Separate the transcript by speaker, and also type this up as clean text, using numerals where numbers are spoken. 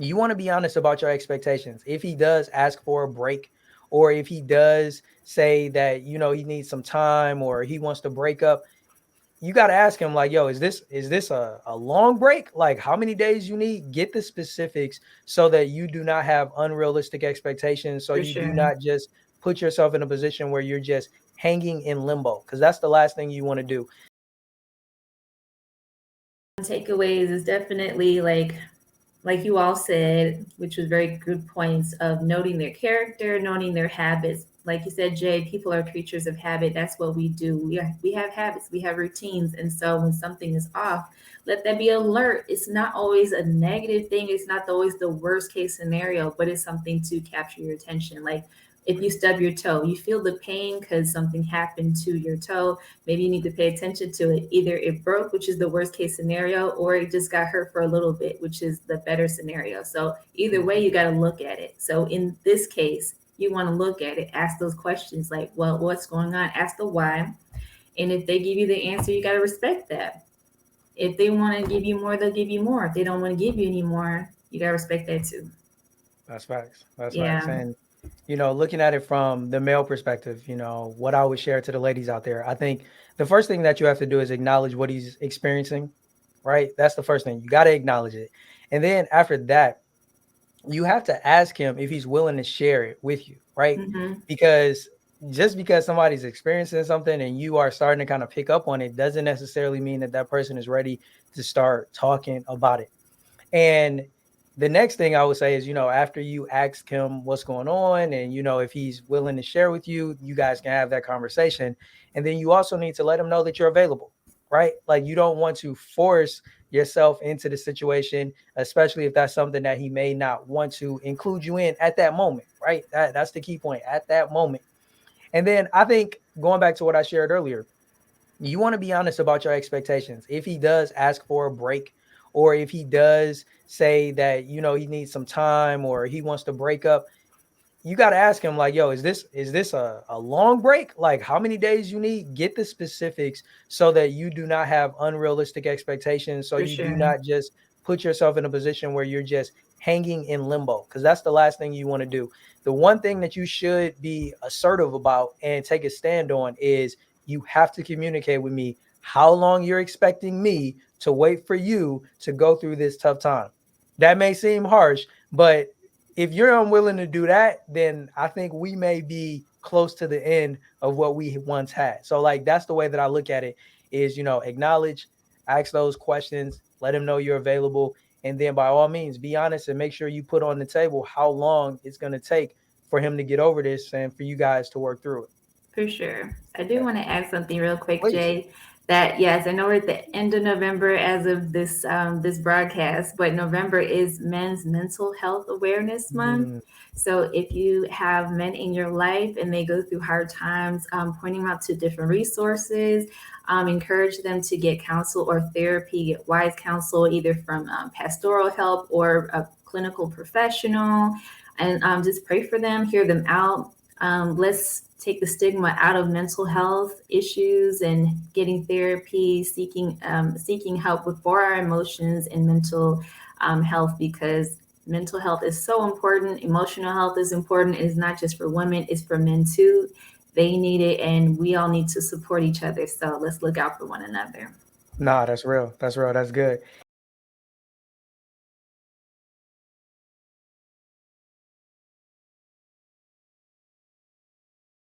Speaker 1: you want to be honest about your expectations. If he does ask for a break, or if he does say that, he needs some time or he wants to break up, you got to ask him like, yo, is this a long break? Like how many days you need? Get the specifics so that you do not have unrealistic expectations. So
Speaker 2: For
Speaker 1: you do
Speaker 2: sure.
Speaker 1: not just put yourself in a position where you're just hanging in limbo, because that's the last thing you want to do.
Speaker 2: Takeaways is definitely like you all said, which was very good points of noting their character, noting their habits. Like you said, Jay, people are creatures of habit. That's what we do. We have habits, we have routines. And so when something is off, let that be alert. It's not always a negative thing. It's not always the worst case scenario, but it's something to capture your attention. Like if you stub your toe, you feel the pain because something happened to your toe. Maybe you need to pay attention to it. Either it broke, which is the worst case scenario, or it just got hurt for a little bit, which is the better scenario. So either way, you got to look at it. So in this case, you want to look at it, ask those questions like, well, what's going on? Ask the why. And if they give you the answer, you got to respect that. If they want to give you more, they'll give you more. If they don't want to give you any more, you got to respect that too.
Speaker 1: That's facts. That's facts.
Speaker 2: Yeah.
Speaker 1: And looking at it from the male perspective, what I would share to the ladies out there, I think the first thing that you have to do is acknowledge what he's experiencing, right? That's the first thing. You got to acknowledge it. And then after that, you have to ask him if he's willing to share it with you, right?
Speaker 2: Mm-hmm.
Speaker 1: Because just because somebody's experiencing something and you are starting to kind of pick up on it doesn't necessarily mean that that person is ready to start talking about it. And the next thing I would say is, after you ask him what's going on and, if he's willing to share with you, you guys can have that conversation. And then you also need to let him know that you're available, right? Like you don't want to force yourself into the situation, especially if that's something that he may not want to include you in at that moment, right? That's the key point, at that moment. And then I think going back to what I shared earlier, you want to be honest about your expectations. If he does ask for a break, or if he does say that, he needs some time or he wants to break up, you got to ask him like, yo, is this a long break? Like how many days you need? Get the specifics so that you do not have unrealistic expectations. So
Speaker 2: For
Speaker 1: you do
Speaker 2: sure.
Speaker 1: not just put yourself in a position where you're just hanging in limbo, because that's the last thing you want to do. The one thing that you should be assertive about and take a stand on is you have to communicate with me how long you're expecting me to wait for you to go through this tough time. That may seem harsh, but if you're unwilling to do that, then I think we may be close to the end of what we once had. So like that's the way that I look at it is, acknowledge, ask those questions, let him know you're available, and then by all means be honest and make sure you put on the table how long it's going to take for him to get over this and for you guys to work through it.
Speaker 2: For sure. I do
Speaker 1: Yeah.
Speaker 2: want to add something real quick,
Speaker 1: Please.
Speaker 2: Jay. That yes, I know we're at the end of November as of this broadcast, but November is Men's Mental Health Awareness Month.
Speaker 1: Mm,
Speaker 2: So if you have men in your life and they go through hard times, pointing them out to different resources, encourage them to get counsel or therapy, get wise counsel either from pastoral help or a clinical professional, and just pray for them, hear them out. Let's take the stigma out of mental health issues and getting therapy, seeking help with for our emotions and mental health, because mental health is so important. Emotional health is important. It's not just for women; it's for men too. They need it, and we all need to support each other. So let's look out for one another.
Speaker 1: nah, that's real. That's real. That's good.